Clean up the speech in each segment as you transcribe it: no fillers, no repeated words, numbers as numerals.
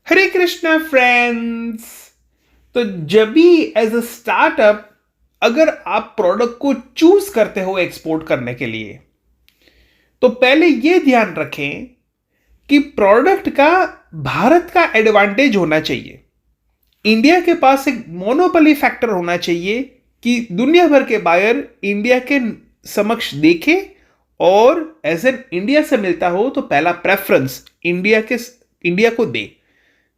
हरे Krishna friends. तो जब भी एज अ स्टार्टअप अगर आप प्रोडक्ट को चूज करते हो एक्सपोर्ट करने के लिए, तो पहले यह ध्यान रखें कि प्रोडक्ट का भारत का एडवांटेज होना चाहिए। इंडिया के पास एक मोनोपोली फैक्टर होना चाहिए कि दुनिया भर के बायर इंडिया के समक्ष देखें और एज एन इंडिया से मिलता हो तो पहला प्रेफरेंस इंडिया को दे।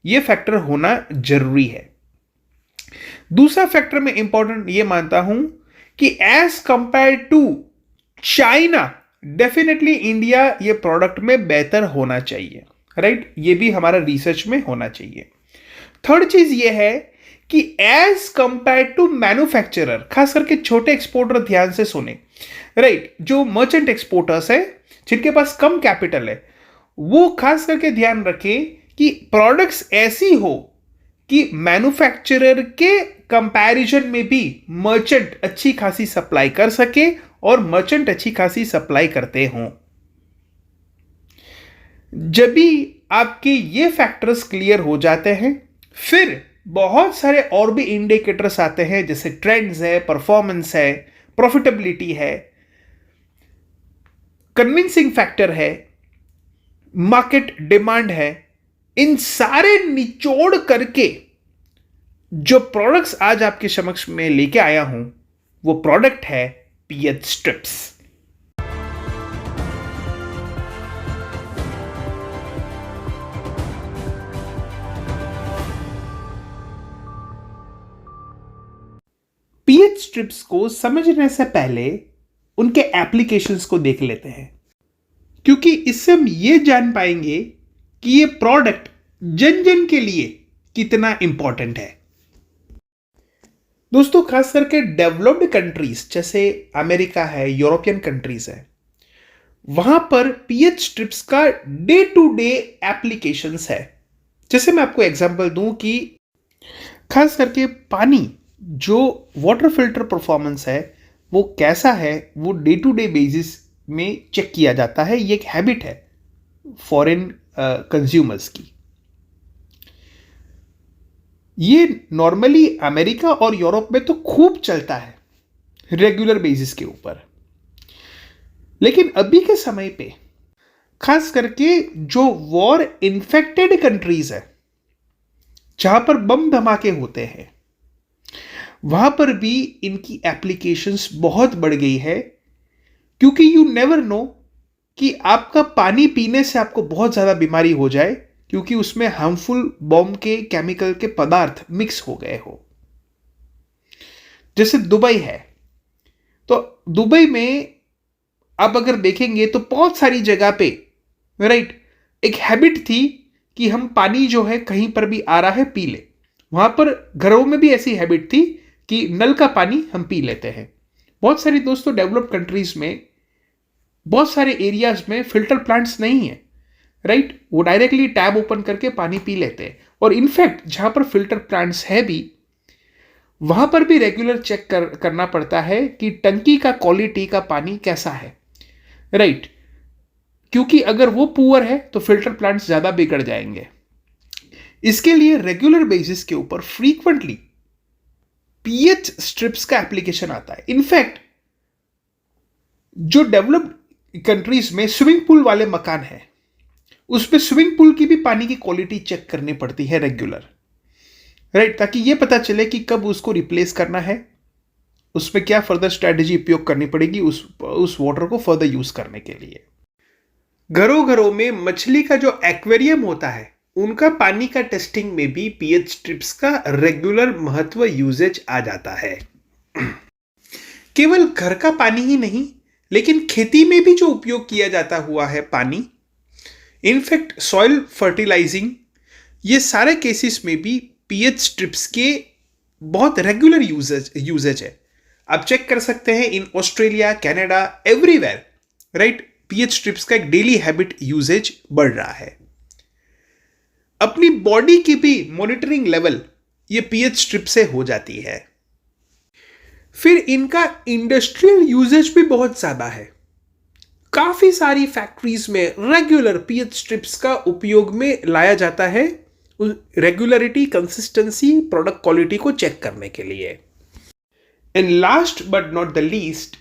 यह फैक्टर होना जरूरी है। दूसरा फैक्टर मैं इंपॉर्टेंट यह मानता हूं कि as compare to China definitely India ये प्रोडक्ट में बेहतर होना चाहिए, राइट? ये भी हमारा रिसर्च में होना चाहिए। थर्ड चीज ये है कि एज कंपेयर टू मैन्युफैक्चरर, खास करके छोटे एक्सपोर्टर ध्यान से सुने, राइट? जो मर्चेंट एक्सपोर्टर्स है जिनके पास कम कैपिटल है, वो खास करके ध्यान रखें कि प्रोडक्ट्स ऐसी हो कि मैन्युफैक्चरर के कंपैरिजन में भी मर्चेंट अच्छी खासी सप्लाई कर सके और मर्चेंट अच्छी खासी सप्लाई करते हों। जब भी आपके ये फैक्टर्स क्लियर हो जाते हैं, फिर बहुत सारे और भी इंडिकेटर्स आते हैं, जैसे ट्रेंड्स है, परफॉर्मेंस है, प्रॉफिटेबिलिटी है, कन्विंसिंग फैक्टर है, मार्केट डिमांड है। इन सारे निचोड़ करके जो प्रोडक्ट्स आज आपके समक्ष में लेके आया हूं, वो प्रोडक्ट है पीएच स्ट्रिप्स। पीएच स्ट्रिप्स को समझने से पहले उनके एप्लीकेशंस को देख लेते हैं, क्योंकि इससे हम ये जान पाएंगे कि ये प्रोडक्ट जन जन के लिए कितना इंपॉर्टेंट है। दोस्तों, खास करके डेवलप्ड कंट्रीज जैसे अमेरिका है, यूरोपियन कंट्रीज है, वहां पर पीएच स्ट्रिप्स का डे टू डे एप्लीकेशंस है। जैसे मैं आपको एग्जांपल दूं कि खास करके पानी जो वाटर फिल्टर परफॉर्मेंस है वो कैसा है, वो डे टू डे बेसिस में चेक किया जाता है। ये एक हैबिट है फॉरेन कंज्यूमर्स की। ये नॉर्मली अमेरिका और यूरोप में तो खूब चलता है रेगुलर बेसिस के ऊपर, लेकिन अभी के समय पे खास करके जो वॉर इन्फेक्टेड कंट्रीज है, जहां पर बम धमाके होते हैं, वहां पर भी इनकी एप्लीकेशंस बहुत बढ़ गई है। क्योंकि यू नेवर नो कि आपका पानी पीने से आपको बहुत ज्यादा बीमारी हो जाए, क्योंकि उसमें हार्मफुल बॉम्ब के केमिकल के पदार्थ मिक्स हो गए हो। जैसे दुबई है, तो दुबई में आप अगर देखेंगे तो बहुत सारी जगह पे, राइट, एक हैबिट थी कि हम पानी जो है कहीं पर भी आ रहा है पी ले। वहां पर घरों में भी ऐसी हैबिट थी कि नल का पानी हम पी लेते हैं। बहुत सारी दोस्तों डेवलप्ड कंट्रीज में बहुत सारे एरियाज में फिल्टर प्लांट्स नहीं है, राइट? वो डायरेक्टली टैब ओपन करके पानी पी लेते हैं। और इनफैक्ट जहां पर फिल्टर प्लांट्स है भी, वहां पर भी रेगुलर चेक करना पड़ता है कि टंकी का क्वालिटी का पानी कैसा है, राइट? क्योंकि अगर वो पुअर है तो फिल्टर प्लांट्स ज्यादा बिगड़ जाएंगे। इसके लिए रेगुलर बेसिस के ऊपर फ्रीक्वेंटली पीएच स्ट्रिप्स का एप्लीकेशन आता है। इनफैक्ट जो डेवलप्ड कंट्रीज में स्विमिंग पूल वाले मकान है, उसमें स्विमिंग पूल की भी पानी की क्वालिटी चेक करनी पड़ती है रेगुलर, राइट? ताकि यह पता चले कि कब उसको रिप्लेस करना है, उसमें क्या फर्दर स्ट्रेटेजी उपयोग करनी पड़ेगी उस वाटर को फर्दर यूज करने के लिए। घरों घरों में मछली का जो एक्वेरियम होता है, उनका पानी का टेस्टिंग में भी पीएच स्ट्रिप्स का रेगुलर महत्व यूजेज आ जाता है। केवल घर का पानी ही नहीं, लेकिन खेती में भी जो उपयोग किया जाता हुआ है पानी, इनफैक्ट सॉइल फर्टिलाइजिंग, ये सारे केसेस में भी पीएच स्ट्रिप्स के बहुत रेगुलर यूजेज है। आप चेक कर सकते हैं in Australia, Canada, everywhere, right? PH strips का एक डेली हैबिट यूजेज बढ़ रहा है। अपनी बॉडी की भी मॉनिटरिंग लेवल ये पीएच स्ट्रिप से हो जाती है। फिर इनका इंडस्ट्रियल यूजेज भी बहुत ज्यादा है। काफी सारी फैक्ट्रीज में रेगुलर पीएच स्ट्रिप्स का उपयोग में लाया जाता है रेगुलरिटी, कंसिस्टेंसी, प्रोडक्ट क्वालिटी को चेक करने के लिए। And last but not the least,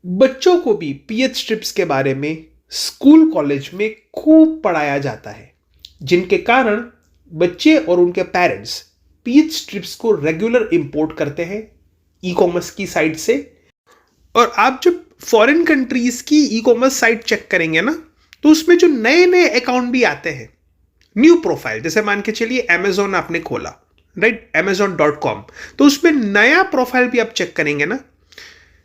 बच्चों को भी पीएच स्ट्रिप्स के बारे में स्कूल कॉलेज में खूब पढ़ाया जाता है, जिनके कारण बच्चे और उनके पेरेंट्स पीएच स्ट्रिप्स को रेगुलर इंपोर्ट करते हैं ई कॉमर्स की साइट से। और आप जब फॉरेन कंट्रीज की ई कॉमर्स साइट चेक करेंगे ना, तो उसमें जो नए नए अकाउंट भी आते हैं, न्यू प्रोफाइल, जैसे मान के चलिए अमेजोन आपने खोला, राइट, amazon.com, तो उसमें नया प्रोफाइल भी आप चेक करेंगे ना,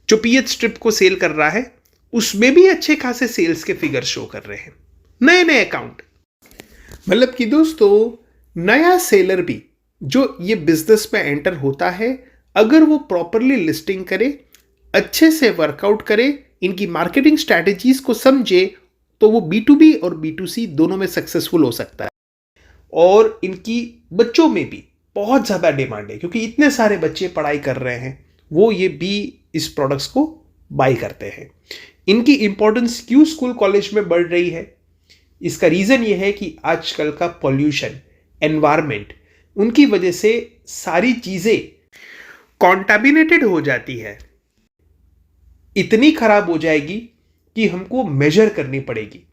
जो पीएच स्ट्रिप को सेल कर रहा है, उसमें भी अच्छे खासे सेल्स के फिगर शो कर रहे हैं, नए नए अकाउंट। मतलब कि दोस्तों, नया सेलर भी जो ये बिजनेस में एंटर होता है, अगर वो प्रॉपरली लिस्टिंग करे, अच्छे से वर्कआउट करे, इनकी मार्केटिंग स्ट्रैटेजीज को समझे, तो वो B2B और B2C दोनों में सक्सेसफुल हो सकता है। और इनकी बच्चों में भी बहुत ज़्यादा डिमांड है, क्योंकि इतने सारे बच्चे पढ़ाई कर रहे हैं, वो ये भी इस प्रोडक्ट्स को बाय करते हैं। इनकी इंपॉर्टेंस क्यों स्कूल कॉलेज में बढ़ रही है? इसका रीज़न ये है कि आजकल का पॉल्यूशन, एनवायरमेंट, उनकी वजह से सारी चीज़ें कॉन्टामिनेटेड हो जाती है, इतनी खराब हो जाएगी कि हमको मेजर करनी पड़ेगी,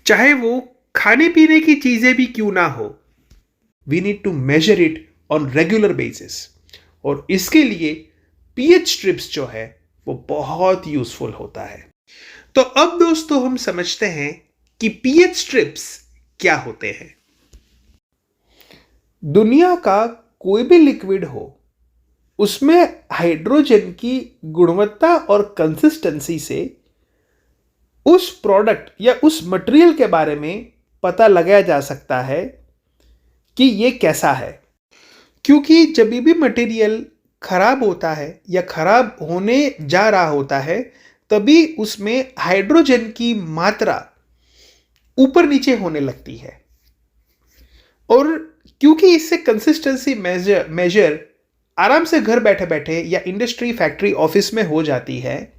चाहे वो खाने पीने की चीजें भी क्यों ना हो। We need to measure it on regular basis, और इसके लिए पीएच स्ट्रिप्स जो है वो बहुत यूजफुल होता है। तो अब दोस्तों हम समझते हैं कि पीएच स्ट्रिप्स क्या होते हैं। दुनिया का कोई भी लिक्विड हो, उसमें हाइड्रोजन की गुणवत्ता और कंसिस्टेंसी से उस प्रोडक्ट या उस मटेरियल के बारे में पता लगाया जा सकता है कि ये कैसा है। क्योंकि जब भी मटेरियल खराब होता है या खराब होने जा रहा होता है, तभी उसमें हाइड्रोजन की मात्रा ऊपर नीचे होने लगती है। और क्योंकि इससे कंसिस्टेंसी मेजर आराम से घर बैठे बैठे या इंडस्ट्री, फैक्ट्री, ऑफिस में हो जाती है,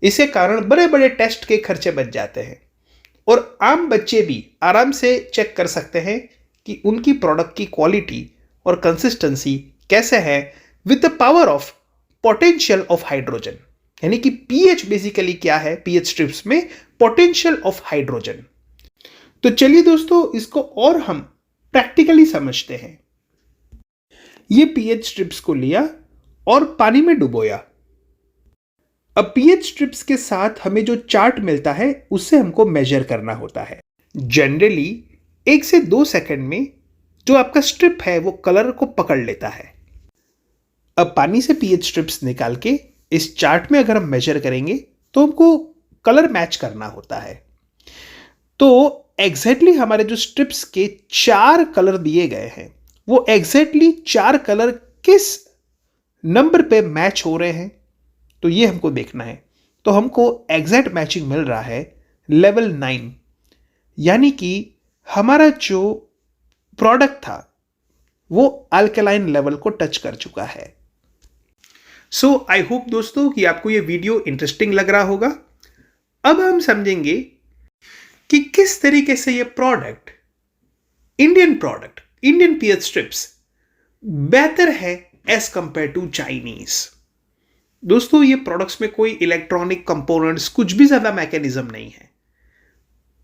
इसके कारण बड़े बड़े टेस्ट के खर्चे बच जाते हैं, और आम बच्चे भी आराम से चेक कर सकते हैं कि उनकी प्रोडक्ट की क्वालिटी और कंसिस्टेंसी कैसे है, with the power of potential of hydrogen. यानी कि पीएच बेसिकली क्या है, पीएच स्ट्रिप्स में पोटेंशियल ऑफ हाइड्रोजन। तो चलिए दोस्तों, इसको और हम प्रैक्टिकली समझते हैं। ये पीएच स्ट्रिप्स को लिया और पानी में डुबोया। अब पीएच स्ट्रिप्स के साथ हमें जो चार्ट मिलता है, उससे हमको मेजर करना होता है। जनरली 1 से 2 सेकंड में जो आपका स्ट्रिप है वो कलर को पकड़ लेता है। अब पानी से पीएच स्ट्रिप्स निकाल के इस चार्ट में अगर हम मेजर करेंगे, तो हमको कलर मैच करना होता है। तो एग्जैक्टली हमारे जो स्ट्रिप्स के 4 कलर दिए गए हैं, वो एग्जैक्टली 4 कलर किस नंबर पे मैच हो रहे हैं, तो ये हमको देखना है। तो हमको एग्जैक्ट मैचिंग मिल रहा है लेवल 9, यानी कि हमारा जो प्रोडक्ट था वो अल्कलाइन लेवल को टच कर चुका है। सो आई होप दोस्तों कि आपको ये वीडियो इंटरेस्टिंग लग रहा होगा। अब हम समझेंगे कि किस तरीके से ये प्रोडक्ट, इंडियन पीएच स्ट्रिप्स बेहतर है एज कंपेयर टू चाइनीज। दोस्तों, ये प्रोडक्ट्स में कोई इलेक्ट्रॉनिक कंपोनेंट्स, कुछ भी ज्यादा मैकेनिज्म नहीं है।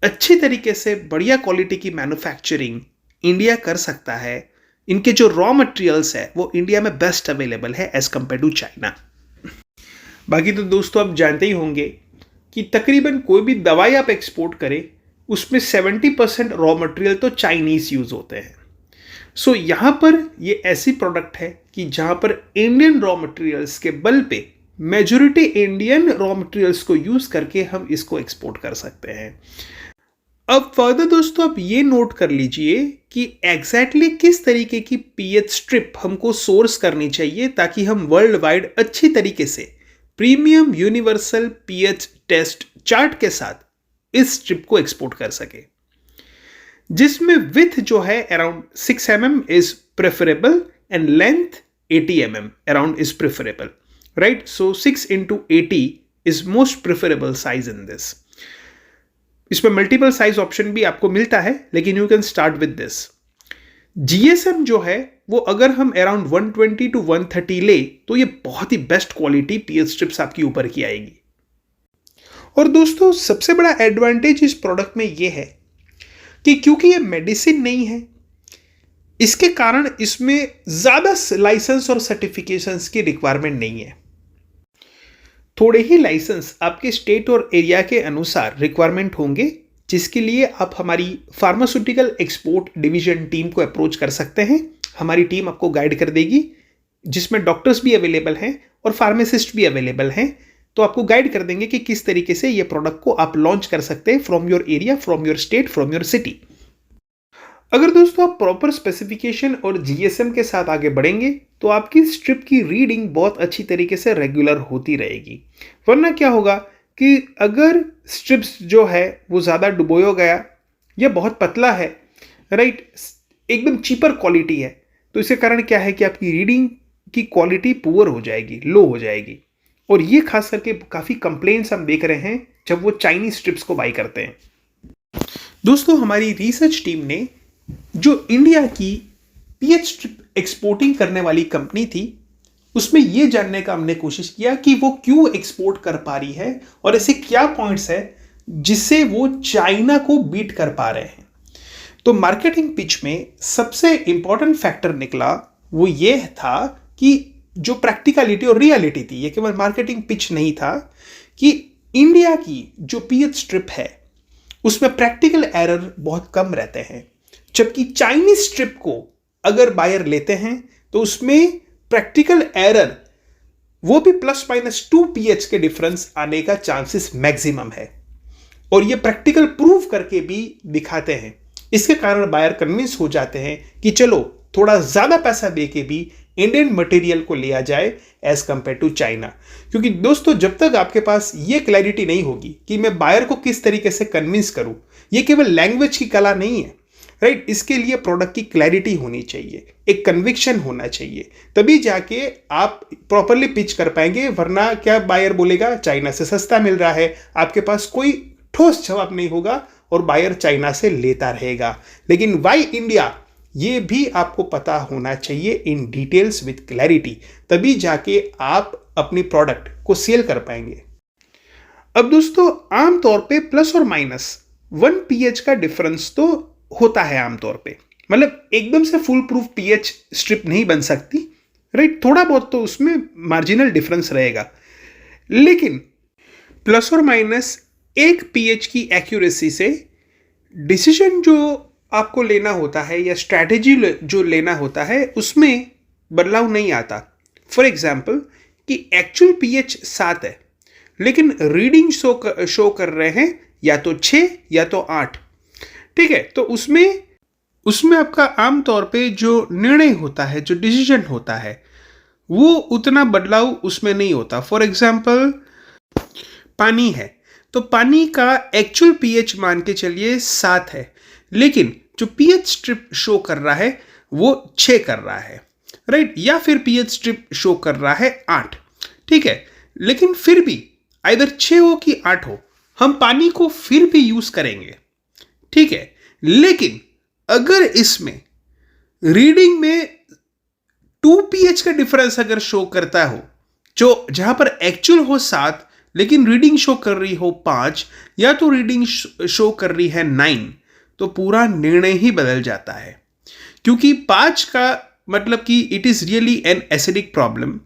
अच्छी तरीके से बढ़िया क्वालिटी की मैन्युफैक्चरिंग इंडिया कर सकता है। इनके जो रॉ मटेरियल्स है वो इंडिया में बेस्ट अवेलेबल है एज कंपेयर टू चाइना। बाकी तो दोस्तों आप जानते ही होंगे कि तकरीबन कोई भी दवाई आप एक्सपोर्ट करें, उसमें 70% रॉ मटेरियल तो चाइनीज यूज होते हैं। सो यहाँ पर ये ऐसी प्रोडक्ट है कि जहाँ पर इंडियन रॉ मटेरियल्स के बल पे, मेजॉरिटी इंडियन रॉ मटेरियल्स को यूज करके हम इसको एक्सपोर्ट कर सकते हैं। अब फर्दर दोस्तों आप ये नोट कर लीजिए कि एग्जैक्टली किस तरीके की पीएच स्ट्रिप हमको सोर्स करनी चाहिए, ताकि हम वर्ल्ड वाइड अच्छी तरीके से premium universal pH test chart के साथ इस स्ट्रिप को एक्सपोर्ट कर सके, जिसमें विथ जो है around 6 mm is preferable and length 80 mm around is preferable, right. So 6 into 80 is most preferable size in this. इसमें मल्टीपल साइज ऑप्शन भी आपको मिलता है, लेकिन you can start with this. GSM जो है वो अगर हम अराउंड 120 to 130 ले तो ये बहुत ही बेस्ट क्वालिटी पीएच स्ट्रिप्स आपकी ऊपर की आएगी। और दोस्तों सबसे बड़ा एडवांटेज इस प्रोडक्ट में ये है कि क्योंकि ये मेडिसिन नहीं है, इसके कारण इसमें ज्यादा लाइसेंस और सर्टिफिकेशंस की रिक्वायरमेंट नहीं है। थोड़े ही लाइसेंस आपके स्टेट और एरिया के अनुसार रिक्वायरमेंट होंगे, जिसके लिए आप हमारी फार्मास्यूटिकल एक्सपोर्ट डिवीजन टीम को अप्रोच कर सकते हैं। हमारी टीम आपको गाइड कर देगी, जिसमें डॉक्टर्स भी अवेलेबल हैं और फार्मासिस्ट भी अवेलेबल हैं। तो आपको गाइड कर देंगे कि किस तरीके से ये प्रोडक्ट को आप लॉन्च कर सकते हैं from your area, from your state, from your city. अगर दोस्तों आप प्रॉपर स्पेसिफिकेशन और जीएसएम के साथ आगे बढ़ेंगे तो आपकी स्ट्रिप की रीडिंग बहुत अच्छी तरीके से रेगुलर होती रहेगी। वरना क्या होगा कि अगर स्ट्रिप्स जो है वो ज़्यादा डुबोया गया या बहुत पतला है, राइट, एकदम चीपर क्वालिटी है, तो इसके कारण क्या है कि आपकी रीडिंग की क्वालिटी पुअर हो जाएगी, लो हो जाएगी। और ये खास करके काफ़ी कंप्लेंट्स हम देख रहे हैं जब वो चाइनीज स्ट्रिप्स को बाई करते हैं। दोस्तों हमारी रिसर्च टीम ने जो इंडिया की पीएच स्ट्रिप एक्सपोर्टिंग करने वाली कंपनी थी, उसमें यह जानने का हमने कोशिश किया कि वो क्यों एक्सपोर्ट कर पा रही है और ऐसे क्या पॉइंट्स है जिससे वो चाइना को बीट कर पा रहे हैं। तो मार्केटिंग पिच में सबसे इंपॉर्टेंट फैक्टर निकला वो ये था कि जो प्रैक्टिकलिटी और रियलिटी थी, ये केवल मार्केटिंग पिच नहीं था, कि इंडिया की जो पीएच स्ट्रिप है उसमें प्रैक्टिकल एरर बहुत कम रहते हैं, जबकि चाइनीज स्ट्रिप को अगर बायर लेते हैं तो उसमें प्रैक्टिकल एरर वो भी ±2 पीएच के डिफरेंस आने का चांसेस मैक्सिमम है। और ये प्रैक्टिकल प्रूव करके भी दिखाते हैं। इसके कारण बायर कन्विंस हो जाते हैं कि चलो थोड़ा ज्यादा पैसा दे के भी इंडियन मटेरियल को लिया जाए एज कंपेयर टू चाइना। क्योंकि दोस्तों जब तक आपके पास ये क्लैरिटी नहीं होगी कि मैं बायर को किस तरीके से कन्विंस करूं, ये केवल लैंग्वेज की कला नहीं है, राइट, इसके लिए प्रोडक्ट की क्लैरिटी होनी चाहिए, एक कन्विक्शन होना चाहिए, तभी जाके आप प्रॉपरली पिच कर पाएंगे। वरना क्या बायर बोलेगा चाइना से सस्ता मिल रहा है, आपके पास कोई ठोस जवाब नहीं होगा और बायर चाइना से लेता रहेगा। लेकिन वाई इंडिया, ये भी आपको पता होना चाहिए इन डिटेल्स विद क्लैरिटी, तभी जाके आप अपनी प्रोडक्ट को सेल कर पाएंगे। अब दोस्तों आमतौर पे ±1 पीएच का डिफरेंस तो होता है आमतौर पे, मतलब एकदम से फुल प्रूफ पीएच स्ट्रिप नहीं बन सकती, राइट, थोड़ा बहुत तो उसमें मार्जिनल डिफरेंस रहेगा। लेकिन ±1 पीएच की एक्यूरेसी से डिसीजन जो आपको लेना होता है या स्ट्रैटेजी जो लेना होता है उसमें बदलाव नहीं आता। फॉर एग्जाम्पल कि एक्चुअल पीएच 7 है लेकिन रीडिंग शो कर रहे हैं या तो 6 या तो 8, ठीक है, तो उसमें आपका आमतौर पे जो निर्णय होता है, जो डिसीजन होता है, वो उतना बदलाव उसमें नहीं होता। फॉर एग्जाम्पल पानी है तो पानी का एक्चुअल पीएच मान के चलिए 7 है, लेकिन जो पीएच स्ट्रिप शो कर रहा है वो 6 कर रहा है, राइट, या फिर पीएच स्ट्रिप शो कर रहा है 8, ठीक है, लेकिन फिर भी आइदर 6 हो कि 8 हो, हम पानी को फिर भी यूज करेंगे, ठीक है। लेकिन अगर इसमें रीडिंग में 2 पीएच का डिफरेंस अगर शो करता हो, जो जहां पर एक्चुअल हो 7 लेकिन रीडिंग शो कर रही हो 5 या तो रीडिंग शो कर रही है 9, तो पूरा निर्णय ही बदल जाता है। क्योंकि 5 का मतलब कि it is really an acidic problem,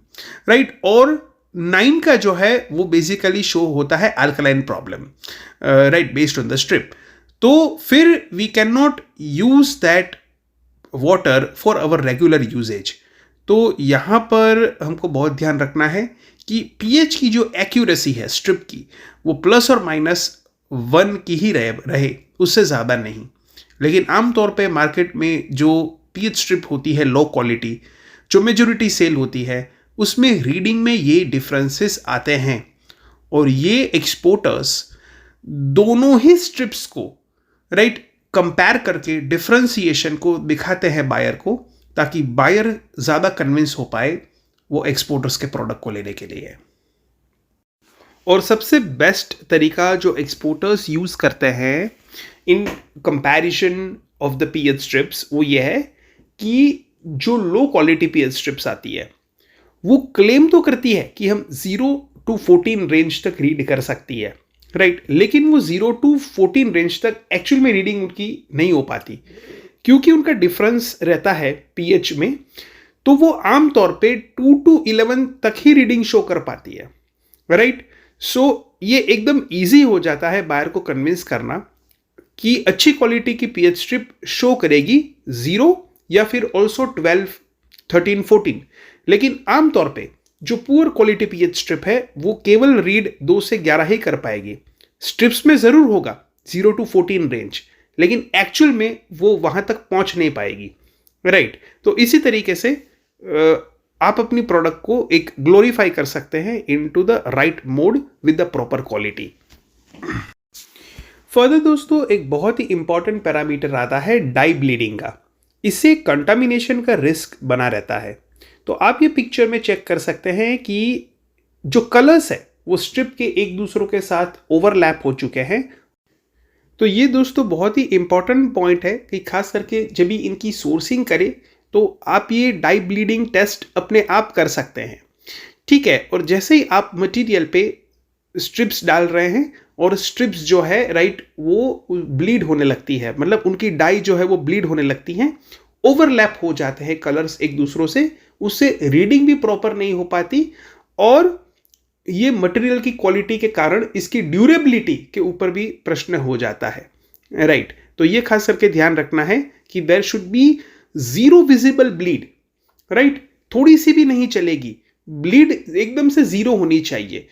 right, और 9 का जो है वो बेसिकली शो होता है alkaline problem, right, based on the strip. तो फिर we can not use that water for our regular usages. तो यहाँ पर हमको बहुत ध्यान रखना है कि पीएच की जो एक्यूरेसी है स्ट्रिप की वो ±1 की ही रहे, उससे ज़्यादा नहीं। लेकिन आमतौर पे मार्केट में जो पीएच स्ट्रिप होती है लो क्वालिटी, जो मेजोरिटी सेल होती है, उसमें रीडिंग में ये डिफरेंसेस आते हैं और ये एक्सपोर्टर्स दोनों ही स्ट्रिप्स को, राइट, कंपेयर करके डिफरेंशिएशन को दिखाते हैं बायर को, ताकि बायर ज़्यादा कन्विंस हो पाए वो एक्सपोर्टर्स के प्रोडक्ट को लेने के लिए। और सबसे बेस्ट तरीका जो एक्सपोर्टर्स यूज़ करते हैं in comparison of the pH strips वो ये है कि जो लो क्वालिटी पीएच स्ट्रिप्स आती है वो क्लेम तो करती है कि हम 0 to 14 रेंज तक रीड कर सकती है, राइट, लेकिन वो 0 to 14 रेंज तक एक्चुअल में रीडिंग उनकी नहीं हो पाती क्योंकि उनका डिफरेंस रहता है पीएच में। तो वो आमतौर पे 2 to 11 तक ही रीडिंग शो कर पाती है, राइट। सो ये एकदम इजी हो जाता है बायर को कन्विंस करना कि अच्छी क्वालिटी की पीएच स्ट्रिप शो करेगी 0 या फिर ऑल्सो 12, 13, 14। लेकिन आमतौर पे जो पुअर क्वालिटी पीएच स्ट्रिप है वो केवल रीड 2 से 11 ही कर पाएगी। स्ट्रिप्स में जरूर होगा 0 to 14 रेंज, लेकिन एक्चुअल में वो वहां तक पहुंच नहीं पाएगी, राइट। तो इसी तरीके से आप अपनी प्रोडक्ट को एक ग्लोरीफाई कर सकते हैं into the right mode with the proper quality. Further दोस्तों एक बहुत ही इंपॉर्टेंट पैरामीटर आता है डाई ब्लीडिंग का। इससे कंटामिनेशन का रिस्क बना रहता है। तो आप ये पिक्चर में चेक कर सकते हैं कि जो कलर्स है वो स्ट्रिप के एक दूसरों के साथ ओवरलैप हो चुके हैं। तो ये दोस्तों बहुत ही इंपॉर्टेंट पॉइंट है कि खास करके जब भी इनकी सोर्सिंग करें तो आप ये डाई ब्लीडिंग टेस्ट अपने आप कर सकते हैं, ठीक है। और जैसे ही आप मटेरियल पे स्ट्रिप्स डाल रहे हैं और स्ट्रिप्स जो है राइट वो ब्लीड होने लगती है, मतलब उनकी डाई जो है वो ब्लीड होने लगती हैं, ओवरलैप हो जाते हैं कलर्स एक दूसरों से, उससे रीडिंग भी प्रॉपर नहीं हो पाती और ये मटेरियल की क्वालिटी के कारण इसकी ड्यूरेबिलिटी के ऊपर भी प्रश्न हो जाता है, राइट। तो ये खास करके ध्यान रखना है कि there should be 0 visible bleed, right, थोड़ी सी भी नहीं चलेगी, ब्लीड एकदम से 0 होनी चाहिए।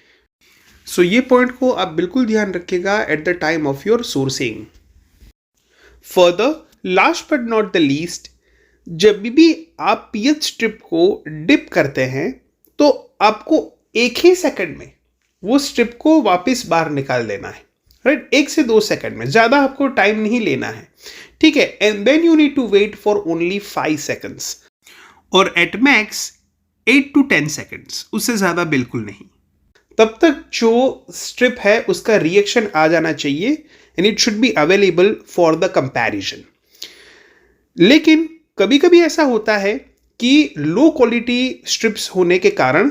सो ये पॉइंट को आप बिल्कुल ध्यान रखिएगा at the time of your sourcing. Further last but not the least, जब भी आप पीएच स्ट्रिप को डिप करते हैं तो आपको एक ही सेकंड में वो स्ट्रिप को वापस बाहर निकाल देना है, राइट, 1 से 2 सेकंड में, ज़्यादा आपको टाइम नहीं लेना है, ठीक है। And then you need to wait for only 5 seconds और एट मैक्स 8 to 10 सेकंड्स, उससे ज़्यादा बिल्कुल नहीं। तब तक जो स्ट्रिप है उसका रिएक्शन आ जाना चाहिए and it should be available for the comparison. लेकिन कभी कभी ऐसा होता है कि लो क्वालिटी स्ट्रिप्स होने के कारण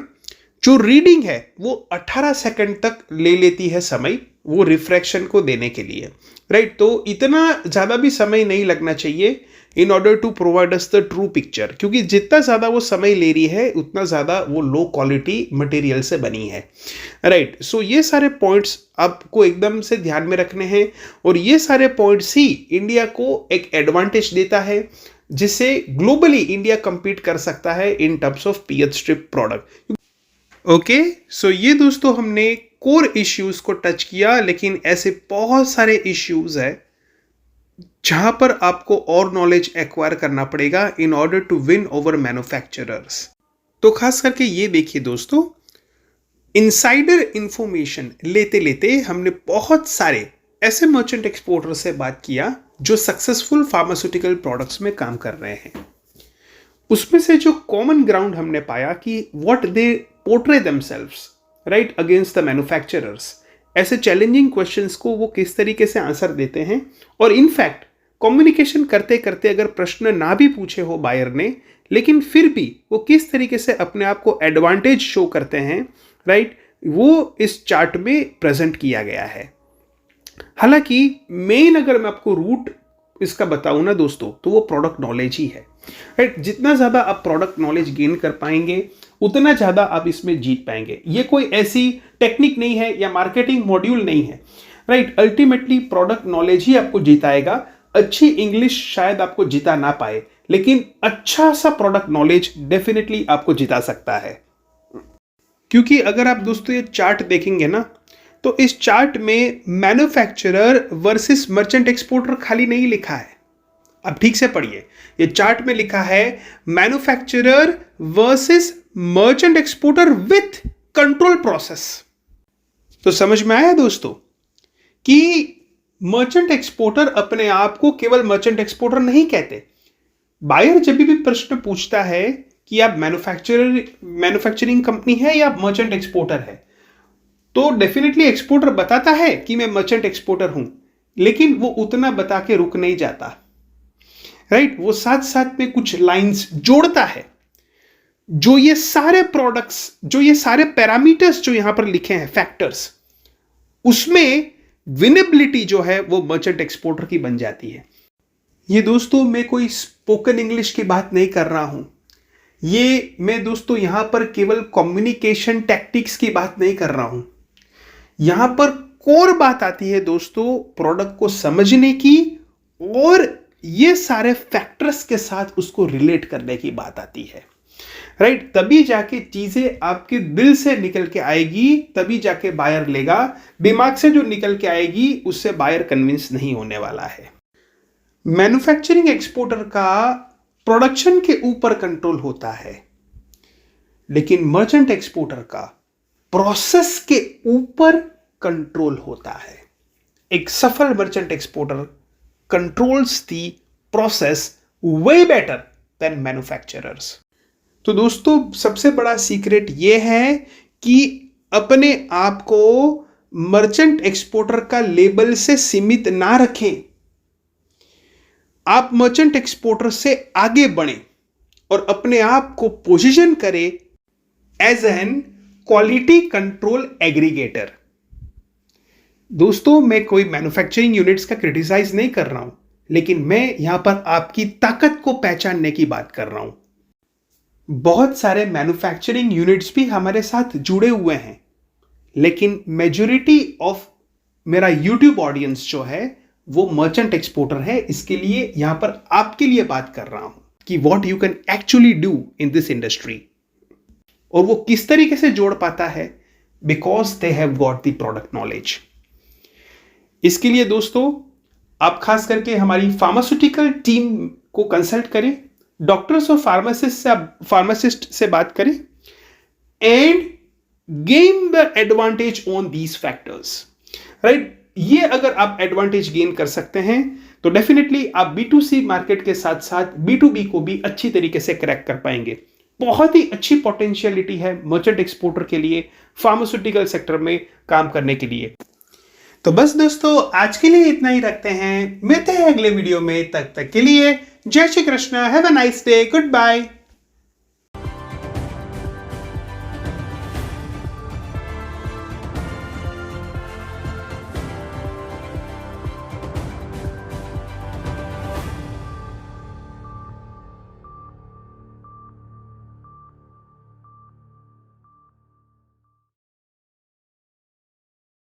जो रीडिंग है वो 18 सेकंड तक ले लेती है समय वो रिफ्रैक्शन को देने के लिए, राइट। तो इतना ज़्यादा भी समय नहीं लगना चाहिए in order to provide us the true picture, क्योंकि जितना ज़्यादा वो समय ले रही है उतना ज़्यादा वो लो क्वालिटी मटेरियल से बनी है, राइट। सो ये सारे पॉइंट्स आपको एकदम से ध्यान में रखने हैं और ये सारे पॉइंट्स ही इंडिया को एक एडवांटेज देता है जिससे ग्लोबली इंडिया compete कर सकता है in terms of pH strip product. Okay, so ये दोस्तों हमने कोर इश्यूज को टच किया, लेकिन ऐसे बहुत सारे इश्यूज है जहां पर आपको और नॉलेज एक्वायर करना पड़ेगा in order to win over manufacturers. तो खास करके ये देखिए दोस्तों, इनसाइडर इंफॉर्मेशन लेते लेते हमने बहुत सारे ऐसे मर्चेंट एक्सपोर्टर से बात किया जो सक्सेसफुल फार्मास्यूटिकल प्रोडक्ट्स में काम कर रहे हैं। उसमें से जो कॉमन ग्राउंड हमने पाया कि what they portray themselves right against the manufacturers, ऐसे चैलेंजिंग क्वेश्चंस को वो किस तरीके से आंसर देते हैं, और इनफैक्ट कम्युनिकेशन करते करते अगर प्रश्न ना भी पूछे हो बायर ने, लेकिन फिर भी वो किस तरीके से अपने आप को एडवांटेज शो करते हैं, राइट, वो इस चार्ट में प्रेजेंट किया गया है। हालांकि मेन अगर मैं आपको रूट इसका बताऊं ना दोस्तों, तो वो प्रोडक्ट नॉलेज ही है, राइट। जितना ज़्यादा आप प्रोडक्ट नॉलेज गेन कर पाएंगे उतना ज़्यादा आप इसमें जीत पाएंगे। ये कोई ऐसी टेक्निक नहीं है या मार्केटिंग मॉड्यूल नहीं है, राइट। अल्टीमेटली प्रोडक्ट नॉलेज ही आपको जिताएगा। अच्छी इंग्लिश शायद आपको जिता ना पाए, लेकिन अच्छा सा प्रोडक्ट नॉलेज डेफिनेटली आपको जिता सकता है। क्योंकि अगर आप दोस्तों ये चार्ट देखेंगे ना, तो इस चार्ट में मैन्युफैक्चरर वर्सेस मर्चेंट एक्सपोर्टर खाली नहीं लिखा है। अब ठीक से पढ़िए, ये चार्ट में लिखा है manufacturer versus merchant exporter with control process. तो समझ में आया दोस्तों कि मर्चेंट एक्सपोर्टर अपने आप को केवल मर्चेंट एक्सपोर्टर नहीं कहते। बायर जब भी प्रश्न पूछता है कि आप मैन्युफैक्चरिंग कंपनी है या मर्चेंट एक्सपोर्टर है, तो डेफिनेटली एक्सपोर्टर बताता है कि मैं मर्चेंट एक्सपोर्टर हूं, लेकिन वो उतना बता के रुक नहीं जाता, राइट? वो साथ साथ में कुछ लाइंस जोड़ता है, जो ये सारे प्रोडक्ट्स, जो ये सारे पैरामीटर्स जो यहां पर लिखे हैं, फैक्टर्स, उसमें विनेबिलिटी जो है वो मर्चेंट एक्सपोर्टर की बन जाती है। ये दोस्तों मैं कोई स्पोकन इंग्लिश की बात नहीं कर रहा हूं, ये मैं दोस्तों यहां पर केवल कम्युनिकेशन टैक्टिक्स की बात नहीं कर रहा हूं। यहां पर कोर बात आती है दोस्तों प्रोडक्ट को समझने की, और ये सारे फैक्टर्स के साथ उसको रिलेट करने की बात आती है, राइट? तभी जाके चीजें आपके दिल से निकल के आएगी, तभी जाके बायर लेगा। दिमाग से जो निकल के आएगी उससे बायर कन्विंस नहीं होने वाला है। मैन्युफैक्चरिंग एक्सपोर्टर का प्रोडक्शन के ऊपर कंट्रोल होता है, लेकिन मर्चेंट एक्सपोर्टर का प्रोसेस के ऊपर कंट्रोल होता है। एक सफल merchant exporter controls the process way better than manufacturers. तो दोस्तों सबसे बड़ा सीक्रेट यह है कि अपने आप को मर्चेंट एक्सपोर्टर का लेबल से सीमित ना रखें। आप मर्चेंट एक्सपोर्टर से आगे बढ़ें और अपने आप को पोजीशन करें as an quality control aggregator. दोस्तों मैं कोई मैन्युफैक्चरिंग यूनिट्स का क्रिटिसाइज नहीं कर रहा हूं, लेकिन मैं यहां पर आपकी ताकत को पहचानने की बात कर रहा हूं। बहुत सारे मैन्युफैक्चरिंग यूनिट्स भी हमारे साथ जुड़े हुए हैं, लेकिन मेजॉरिटी ऑफ मेरा यूट्यूब ऑडियंस जो है वो मर्चेंट एक्सपोर्टर है। इसके लिए यहां पर आपके लिए बात कर रहा हूं कि what you can actually do in this industry, और वो किस तरीके से जोड़ पाता है, because they have got the product knowledge. इसके लिए दोस्तों आप खास करके हमारी फार्मास्यूटिकल टीम को कंसल्ट करें, डॉक्टर्स और फार्मासिस्ट से बात करें, and gain the advantage on these factors, right? ये अगर आप एडवांटेज गेन कर सकते हैं तो डेफिनेटली आप B2C मार्केट के साथ साथ B2B को भी अच्छी तरीके से क्रैक कर पाएंगे। बहुत ही अच्छी पोटेंशियलिटी है मर्चेंट एक्सपोर्टर के लिए फार्मास्यूटिकल सेक्टर में काम करने के लिए। तो बस दोस्तों आज के लिए इतना ही रखते हैं, मिलते हैं अगले वीडियो में। तब तक के लिए जय Shri Krishna, have a nice day, good bye.